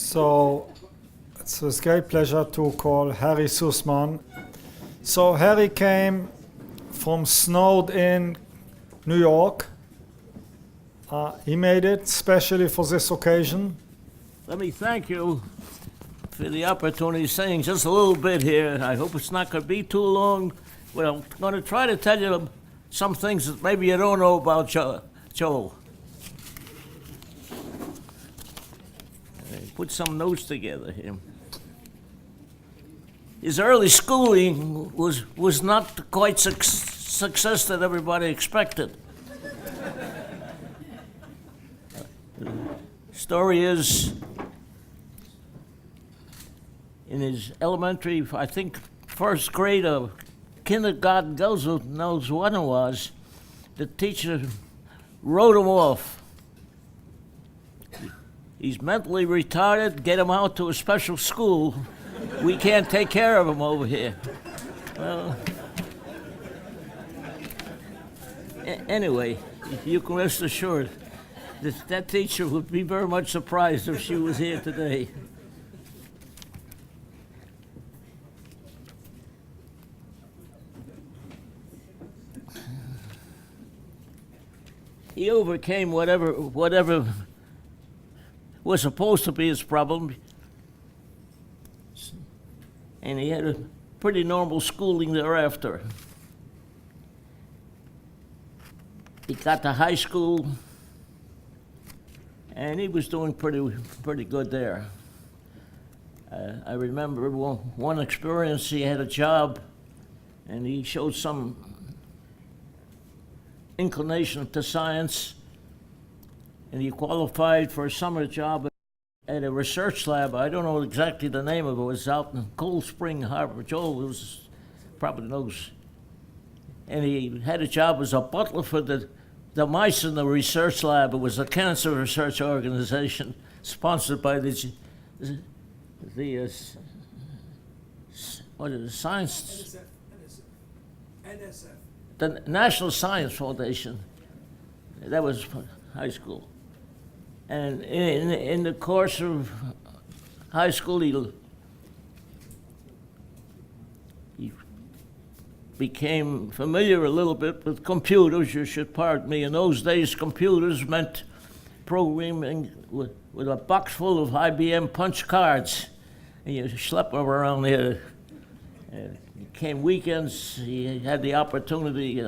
So it's a great pleasure to call Harry Sussman. So Harry came from snowed-in New York. He made it specially for this occasion. Let me thank you for the opportunity of saying just a little bit here. I hope it's not going to be too long. Well, I'm going to try to tell you some things that maybe you don't know about Joel. Put some notes together here. His early schooling was not quite success that everybody expected. Story is, in his elementary, I think first grade of kindergarten, goes who knows what it was, the teacher wrote him off. He's mentally retarded, get him out to a special school. We can't take care of him over here. Well, anyway, you can rest assured that teacher would be very much surprised if she was here today. He overcame whatever was supposed to be his problem, and he had a pretty normal schooling thereafter. He got to high school, and he was doing pretty good there. I remember one experience, he had a job, and he showed some inclination to science, and he qualified for a summer job at a research lab. I don't know exactly the name of it. It was out in Cold Spring Harbor. Joel probably knows. And he had a job as a butler for the mice in the research lab. It was a cancer research organization sponsored by the what is it, science? NSF. The National Science Foundation. That was high school. And in the course of high school, he became familiar a little bit with computers. You should pardon me. In those days, computers meant programming with a box full of IBM punch cards. And you schlep them around there. Came weekends, he had the opportunity,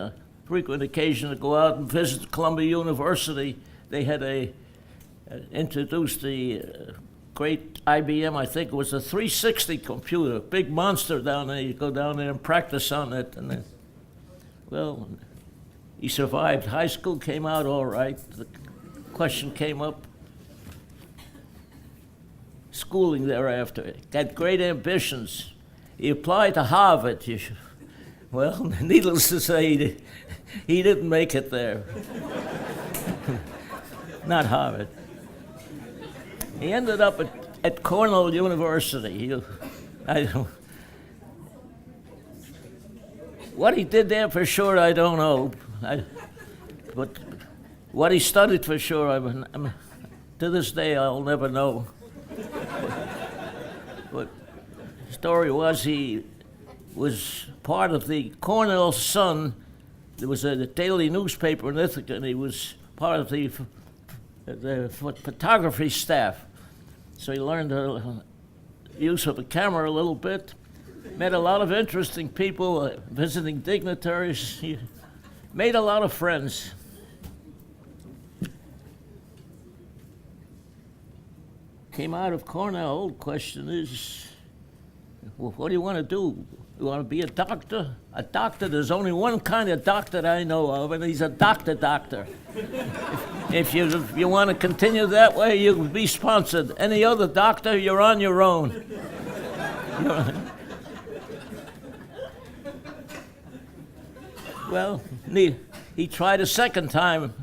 frequent occasion, to go out and visit Columbia University. They had introduced the great IBM, I think it was a 360 computer, big monster down there. You go down there and practice on it. And then, well, he survived high school, came out all right. The question came up, schooling thereafter. Got great ambitions. He applied to Harvard. Well, needless to say, he didn't make it there. Not Harvard. He ended up at Cornell University. What he did there for sure, I don't know. But what he studied for sure, to this day, I'll never know. But the story was, he was part of the Cornell Sun. There was a daily newspaper in Ithaca, and he was part of the photography staff. So he learned the use of a camera a little bit, met a lot of interesting people, visiting dignitaries. He made a lot of friends. Came out of Cornell. Old question is, well, what do you want to do? You want to be a doctor? A doctor, there's only one kind of doctor that I know of, and he's a doctor. If you want to continue that way, you can be sponsored. Any other doctor, you're on your own. Well, he tried a second time.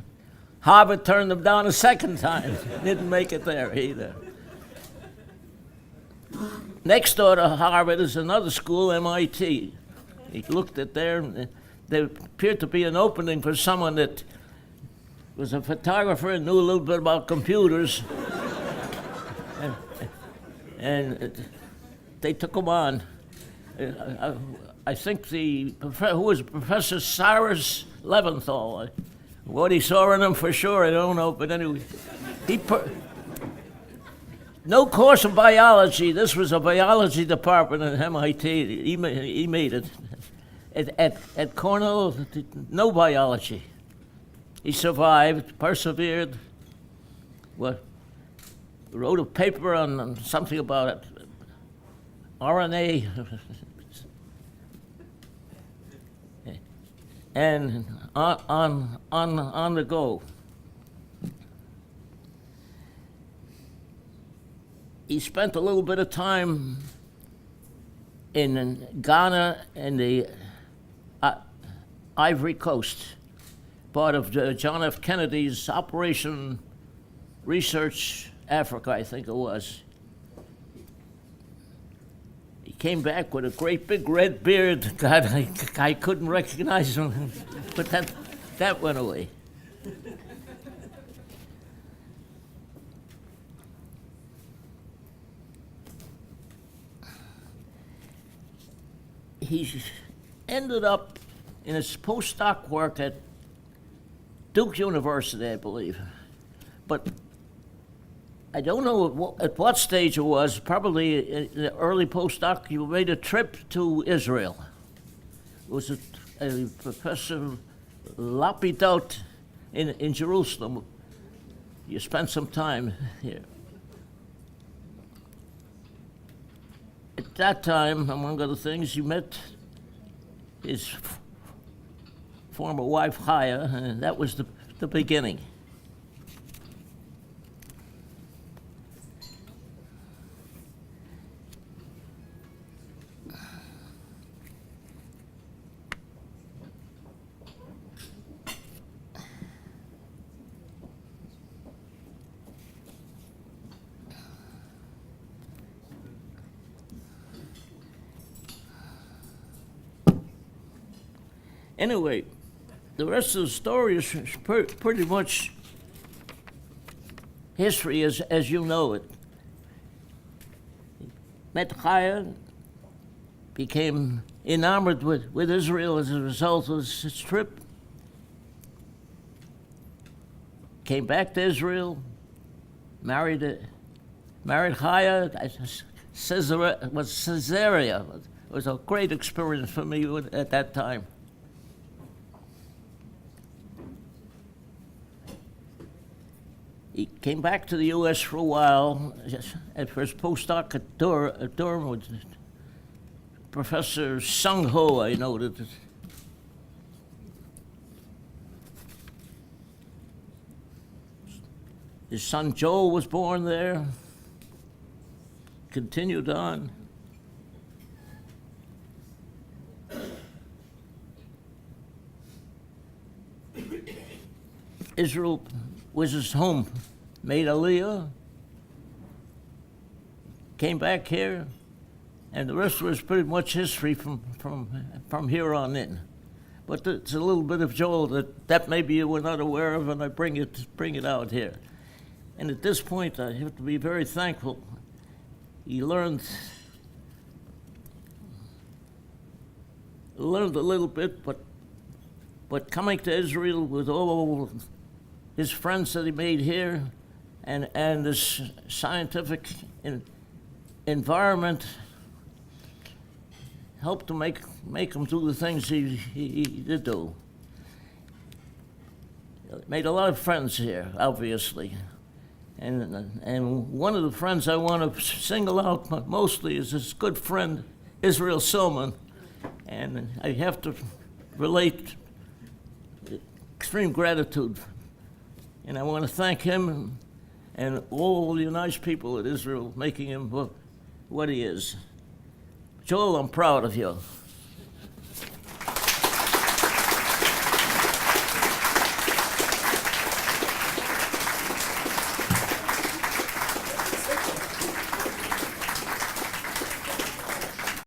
Harvard turned him down a second time. Didn't make it there either. Next door to Harvard is another school, MIT. He looked at there, and there appeared to be an opening for someone that was a photographer and knew a little bit about computers. and they took him on. I think who was Professor Cyrus Leventhal. What he saw in him for sure, I don't know, but anyway, no course of biology. This was a biology department at MIT. He made it. At Cornell, no biology. He survived, persevered. Wrote a paper on something about RNA, and on the go. He spent a little bit of time in Ghana and the Ivory Coast, part of John F. Kennedy's Operation Research Africa, I think it was. He came back with a great big red beard. God, I couldn't recognize him, but that went away. He ended up in his postdoc work at Duke University, I believe. But I don't know at what stage it was, probably in the early postdoc. He made a trip to Israel. It was a Professor Lapidot in Jerusalem. You spent some time here. At that time, among other things, he met his former wife, Chaya, and that was the beginning. Anyway, the rest of the story is pretty much history as you know it. Met Chaya, became enamored with Israel as a result of his trip. Came back to Israel, married Chaya. Caesarea. It was a great experience for me at that time. He came back to the U.S. for a while, at first postdoc at Durham with Professor Sung Ho, I noted. His son Joel was born there, continued on. Israel was his home, made Aliyah, came back here, and the rest was pretty much history from here on in. But it's a little bit of Joel that maybe you were not aware of, and I bring it out here. And at this point, I have to be very thankful. He learned a little bit, but coming to Israel with all his friends that he made here, and this scientific environment helped to make him do the things he did do. Made a lot of friends here, obviously, and one of the friends I want to single out mostly is his good friend Israel Silman, and I have to relate extreme gratitude. And I want to thank him and all the nice people at Israel making him what he is. Joel, I'm proud of you.